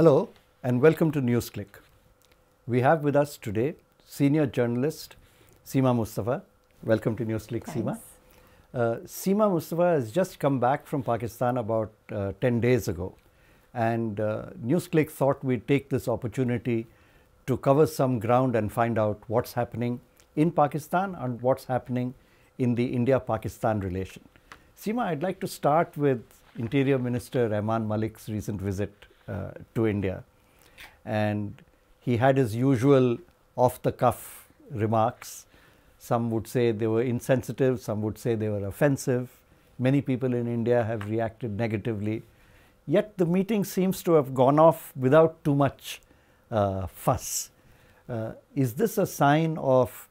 Hello and welcome to NewsClick. We have with us today senior journalist Seema Mustafa. Welcome to NewsClick, Seema. Seema Mustafa has just come back from Pakistan about 10 days ago, and NewsClick thought we'd take this opportunity to cover some ground and find out what's happening in Pakistan and what's happening in the India-Pakistan relation. Seema, I'd like to start with Interior Minister Rahman Malik's recent visit to India, and he had his usual off-the-cuff remarks. Some would say they were insensitive, some would say they were offensive. Many people in India have reacted negatively. Yet the meeting seems to have gone off without too much fuss. Is this a sign of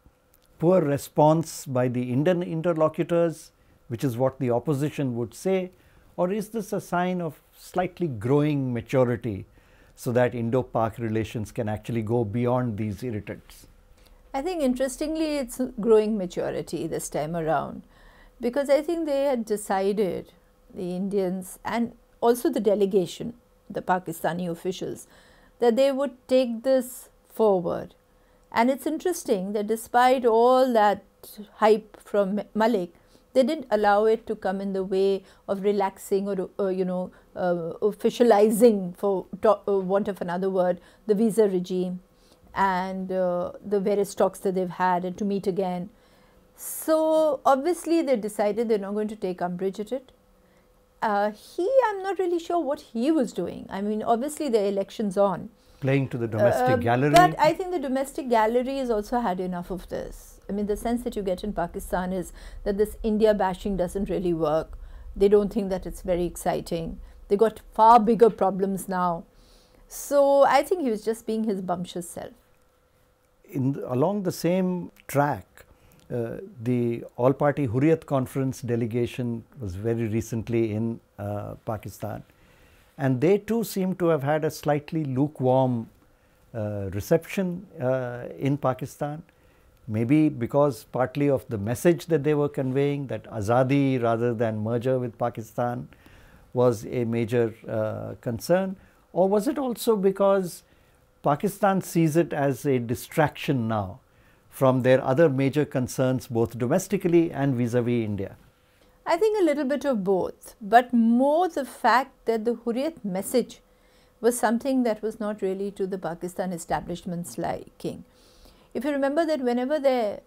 poor response by the Indian interlocutors, which is what the opposition would say, or is this a sign of slightly growing maturity so that Indo-Pak relations can actually go beyond these irritants? I think interestingly it's growing maturity this time around, because I think they had decided, the Indians and also the delegation, the Pakistani officials, that they would take this forward. And it's interesting that despite all that hype from Malik, they didn't allow it to come in the way of relaxing or officializing, for want of another word, the visa regime and the various talks that they've had and to meet again. So obviously they decided they're not going to take umbrage at it. I'm not really sure what he was doing. I mean, obviously the election's on. Playing to the domestic gallery? But I think the domestic gallery has also had enough of this. I mean, the sense that you get in Pakistan is that this India bashing doesn't really work. They don't think that it's very exciting. They got far bigger problems now. So I think he was just being his bumptious self. Along the same track, the all-party Hurriyat conference delegation was very recently in Pakistan, and they too seem to have had a slightly lukewarm reception in Pakistan. Maybe because partly of the message that they were conveying, that Azadi rather than merger with Pakistan was a major concern, or was it also because Pakistan sees it as a distraction now from their other major concerns, both domestically and vis-a-vis India? I think a little bit of both, but more the fact that the Hurriyat message was something that was not really to the Pakistan establishment's liking. If you remember that whenever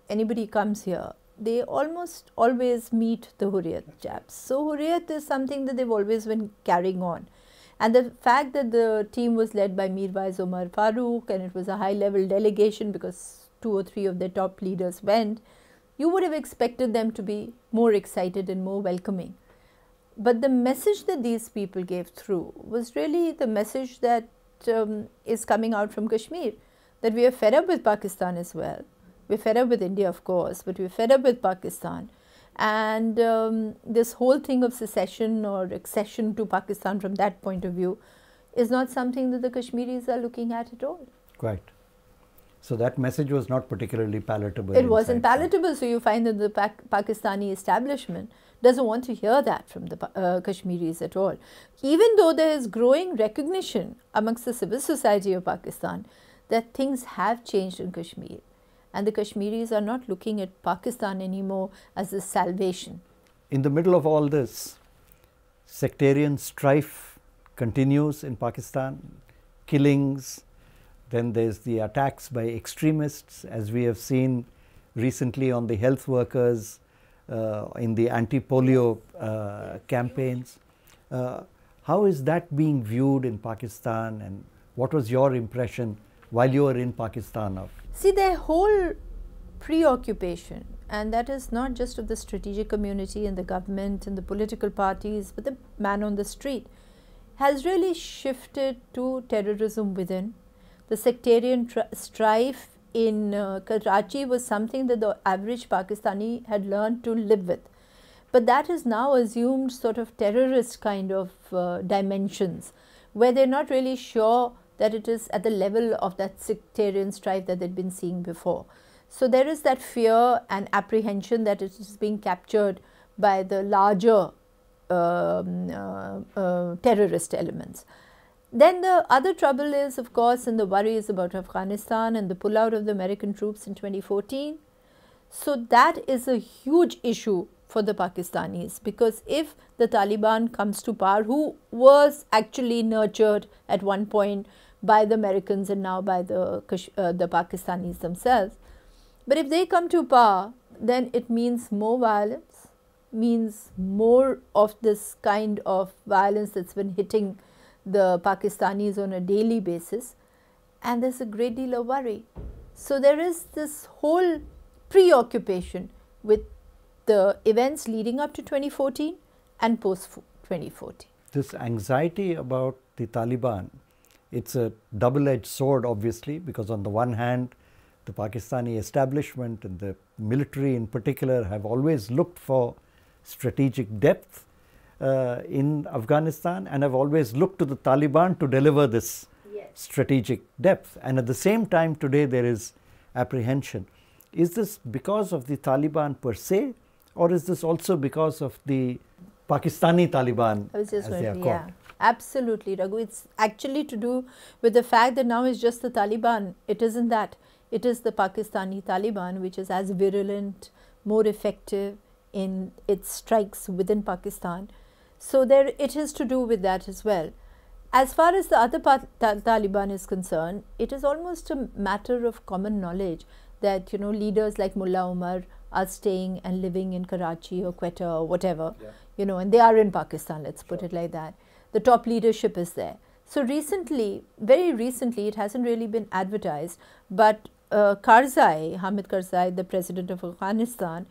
anybody comes here, they almost always meet the Hurriyat chaps. So Hurriyat is something that they've always been carrying on. And the fact that the team was led by Mirwais Omar Farooq, and it was a high-level delegation because 2 or 3 of their top leaders went, you would have expected them to be more excited and more welcoming. But the message that these people gave through was really the message that is coming out from Kashmir, that we are fed up with Pakistan as well. We're fed up with India, of course, but we're fed up with Pakistan. And this whole thing of secession or accession to Pakistan from that point of view is not something that the Kashmiris are looking at all. Quite. So that message was not particularly palatable. It wasn't palatable, so you find that the Pakistani establishment doesn't want to hear that from the Kashmiris at all. Even though there is growing recognition amongst the civil society of Pakistan that things have changed in Kashmir, and the Kashmiris are not looking at Pakistan anymore as a salvation. In the middle of all this, sectarian strife continues in Pakistan, killings, then there's the attacks by extremists, as we have seen recently on the health workers, in the anti-polio campaigns. How is that being viewed in Pakistan, and what was your impression while you were in Pakistan now? See, their whole preoccupation, and that is not just of the strategic community and the government and the political parties, but the man on the street, has really shifted to terrorism within. The sectarian strife in Karachi was something that the average Pakistani had learned to live with. But that has now assumed sort of terrorist kind of dimensions, where they're not really sure that it is at the level of that sectarian strife that they'd been seeing before. So there is that fear and apprehension that it is being captured by the larger terrorist elements. Then the other trouble is, of course, and the worry is about Afghanistan and the pullout of the American troops in 2014. So that is a huge issue for the Pakistanis, because if the Taliban comes to power, who was actually nurtured at one point by the Americans and now by the Pakistanis themselves, but if they come to power, then it means more violence, means more of this kind of violence that's been hitting the Pakistanis on a daily basis, and there's a great deal of worry. So there is this whole preoccupation with the events leading up to 2014 and post 2014. This anxiety about the Taliban, it's a double-edged sword, obviously, because on the one hand, the Pakistani establishment and the military in particular have always looked for strategic depth in Afghanistan, and have always looked to the Taliban to deliver this strategic depth. And at the same time, today there is apprehension. Is this because of the Taliban per se, or is this also because of the Pakistani Taliban, as they are called? Yeah, absolutely, Raghu. It's actually to do with the fact that now it's just the Taliban. It isn't that. It is the Pakistani Taliban, which is as virulent, more effective in its strikes within Pakistan. So there, it is to do with that as well. As far as the other Taliban is concerned, it is almost a matter of common knowledge that, you know, leaders like Mullah Umar are staying and living in Karachi or Quetta or whatever, you know, and they are in Pakistan, let's put it like that. The top leadership is there. So recently, very recently, it hasn't really been advertised, but Karzai, Hamid Karzai, the president of Afghanistan,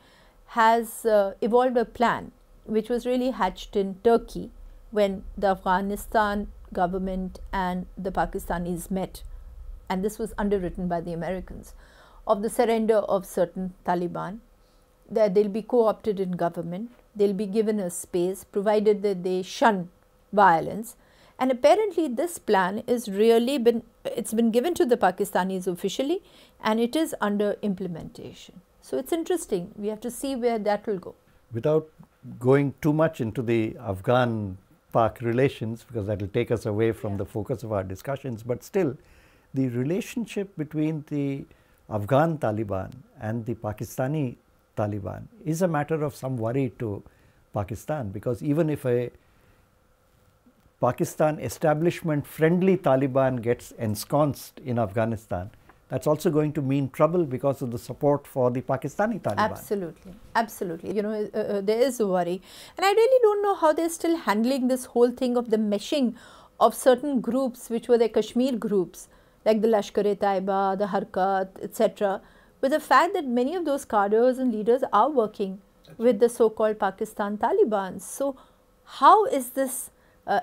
has evolved a plan which was really hatched in Turkey when the Afghanistan government and the Pakistanis met, and this was underwritten by the Americans, of the surrender of certain Taliban, that they'll be co-opted in government, they'll be given a space provided that they shun violence. And apparently this plan is really it's been given to the Pakistanis officially, and it is under implementation. So it's interesting. We have to see where that will go. Without going too much into the Afghan-Pak relations, because that will take us away from the focus of our discussions, but still, the relationship between the Afghan Taliban and the Pakistani Taliban is a matter of some worry to Pakistan, because even if a Pakistan establishment friendly Taliban gets ensconced in Afghanistan, that's also going to mean trouble because of the support for the Pakistani Taliban. Absolutely, absolutely. You know, there is a worry, and I really don't know how they're still handling this whole thing of the meshing of certain groups which were the Kashmir groups, like the Lashkar-e-Taiba, the Harkat, etc., with the fact that many of those cadres and leaders are working with the so-called Pakistan Taliban. So how is this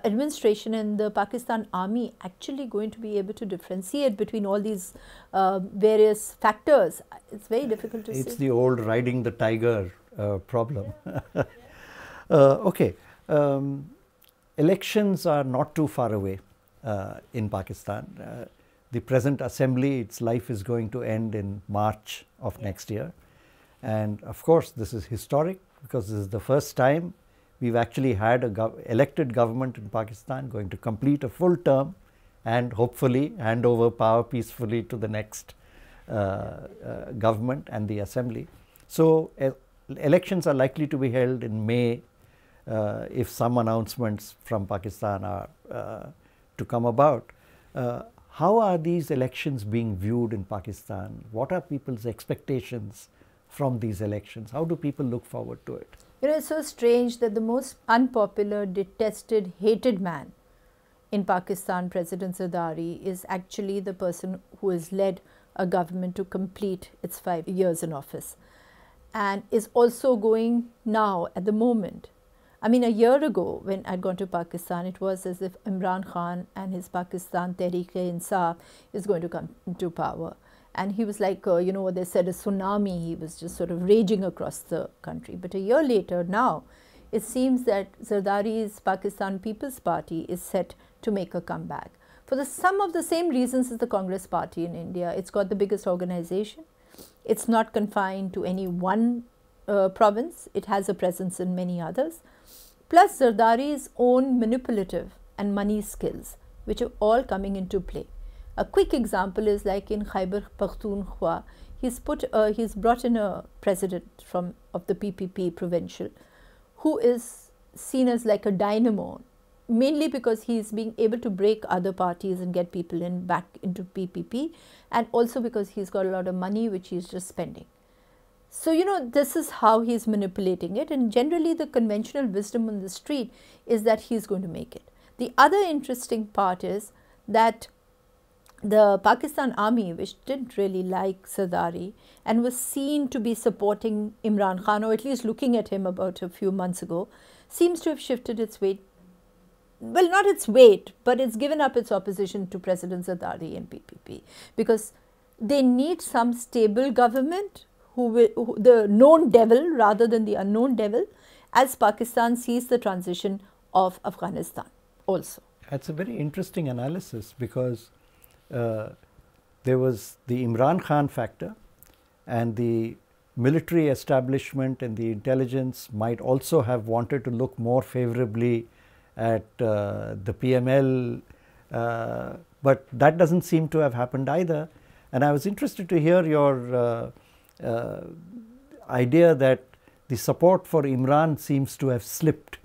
administration and the Pakistan army actually going to be able to differentiate between all these various factors? It's very difficult to see. It's the old riding the tiger problem. Okay. Elections are not too far away in Pakistan. The present assembly, its life is going to end in March of next year. And of course, this is historic because this is the first time we've actually had an elected government in Pakistan going to complete a full term and hopefully hand over power peacefully to the next government and the assembly. So elections are likely to be held in May if some announcements from Pakistan are to come about. How are these elections being viewed in Pakistan? What are people's expectations from these elections? How do people look forward to it? You know, it's so strange that the most unpopular, detested, hated man in Pakistan, President Zardari, is actually the person who has led a government to complete its 5 years in office, and is also going now at the moment. I mean, a year ago when I'd gone to Pakistan, it was as if Imran Khan and his Pakistan Tehreek-e-Insaf is going to come into power. And he was like, you know what they said, a tsunami. He was just sort of raging across the country. But a year later now, it seems that Zardari's Pakistan People's Party is set to make a comeback. For some of the same reasons as the Congress Party in India. It's got the biggest organization. It's not confined to any one province. It has a presence in many others. Plus Zardari's own manipulative and money skills which are all coming into play. A quick example is like in Khyber Pakhtunkhwa, he's brought in a president of the PPP provincial, who is seen as like a dynamo, mainly because he is being able to break other parties and get people back into PPP, and also because he's got a lot of money which he's just spending. So, you know, this is how he's manipulating it, and generally the conventional wisdom on the street is that he's going to make it. The other interesting part is that the Pakistan army, which didn't really like Zardari and was seen to be supporting Imran Khan, or at least looking at him about a few months ago, seems to have shifted its weight. Well, not its weight, but it's given up its opposition to President Zardari and PPP, because they need some stable government the known devil rather than the unknown devil, as Pakistan sees the transition of Afghanistan also. That's a very interesting analysis, because there was the Imran Khan factor, and the military establishment and the intelligence might also have wanted to look more favorably at the PML, but that doesn't seem to have happened either. And I was interested to hear your idea that the support for Imran seems to have slipped,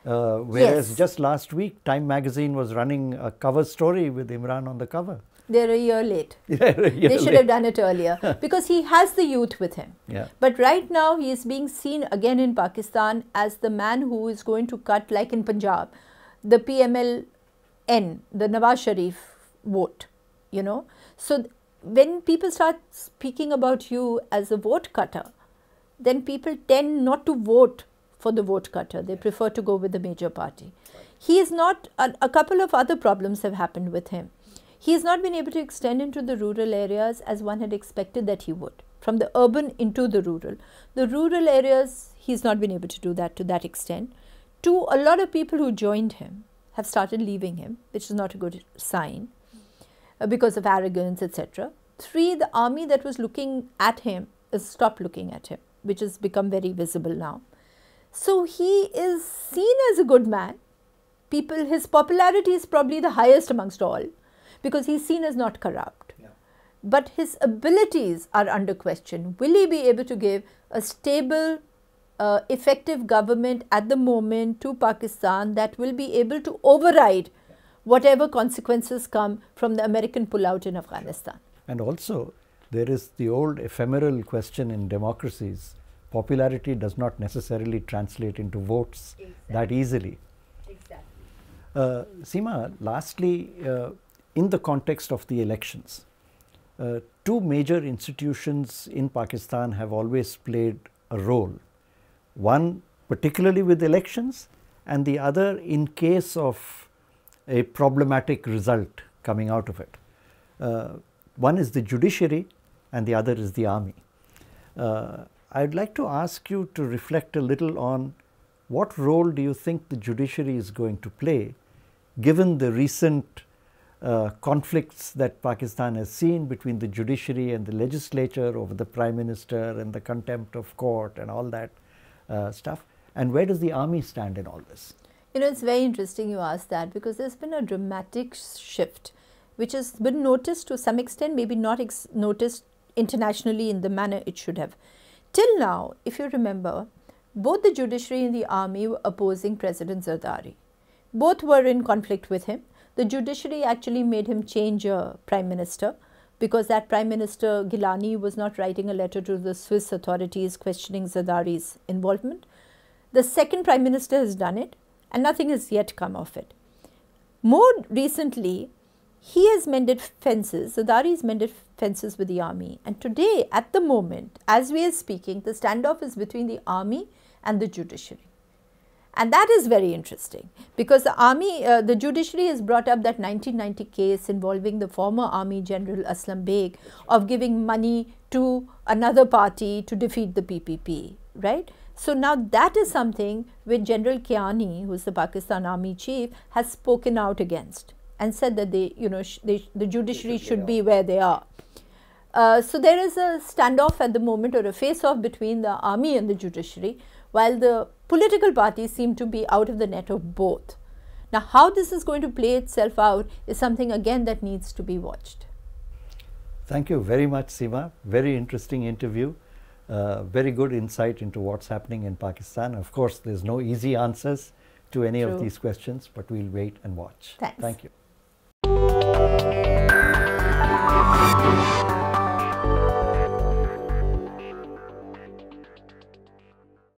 whereas yes, just last week Time magazine was running a cover story with Imran on the cover. They're a year late. They should have done it earlier, because he has the youth with him. Yeah. But right now he is being seen again in Pakistan as the man who is going to cut, like in Punjab, the PML-N, the Nawaz Sharif vote, you know. So when people start speaking about you as a vote cutter, then people tend not to vote for the vote cutter. They prefer to go with the major party. He is not, a couple of other problems have happened with him. He has not been able to extend into the rural areas as one had expected that he would, from the urban into the rural. The rural areas, he's not been able to do that to that extent. Two, a lot of people who joined him have started leaving him, which is not a good sign, because of arrogance, etc. Three, the army that was looking at him has stopped looking at him, which has become very visible now. So he is seen as a good man. His popularity is probably the highest amongst all, because he's seen as not corrupt. Yeah. But his abilities are under question. Will he be able to give a stable, effective government at the moment to Pakistan that will be able to override whatever consequences come from the American pullout in Afghanistan? And also, there is the old ephemeral question in democracies. Popularity does not necessarily translate into votes that easily. Exactly. Seema, lastly, in the context of the elections, two major institutions in Pakistan have always played a role. One particularly with elections, and the other in case of a problematic result coming out of it. One is the judiciary and the other is the army. I'd like to ask you to reflect a little on what role do you think the judiciary is going to play, given the recent conflicts that Pakistan has seen between the judiciary and the legislature over the Prime Minister and the contempt of court and all that stuff. And where does the army stand in all this? You know, it's very interesting you ask that, because there's been a dramatic shift which has been noticed to some extent, maybe not noticed internationally in the manner it should have. Till now, if you remember, both the judiciary and the army were opposing President Zardari. Both were in conflict with him. The judiciary actually made him change a prime minister, because that Prime Minister Gilani was not writing a letter to the Swiss authorities questioning Zardari's involvement. The second Prime Minister has done it, and nothing has yet come of it. More recently, he has mended fences, Zardari has mended fences with the army. And today, at the moment, as we are speaking, the standoff is between the army and the judiciary. And that is very interesting, because the judiciary has brought up that 1990 case involving the former army general Aslam Beg of giving money to another party to defeat the PPP, right? So now that is something which General Kiani, who is the Pakistan army chief, has spoken out against and said that the judiciary should be where they are. So there is a standoff at the moment, or a face-off between the army and the judiciary, while the political parties seem to be out of the net of both. Now, how this is going to play itself out is something again that needs to be watched. Thank you very much, Seema. Very interesting interview. Very good insight into what's happening in Pakistan. Of course, there's no easy answers to any of these questions, but we'll wait and watch. Thanks. Thank you.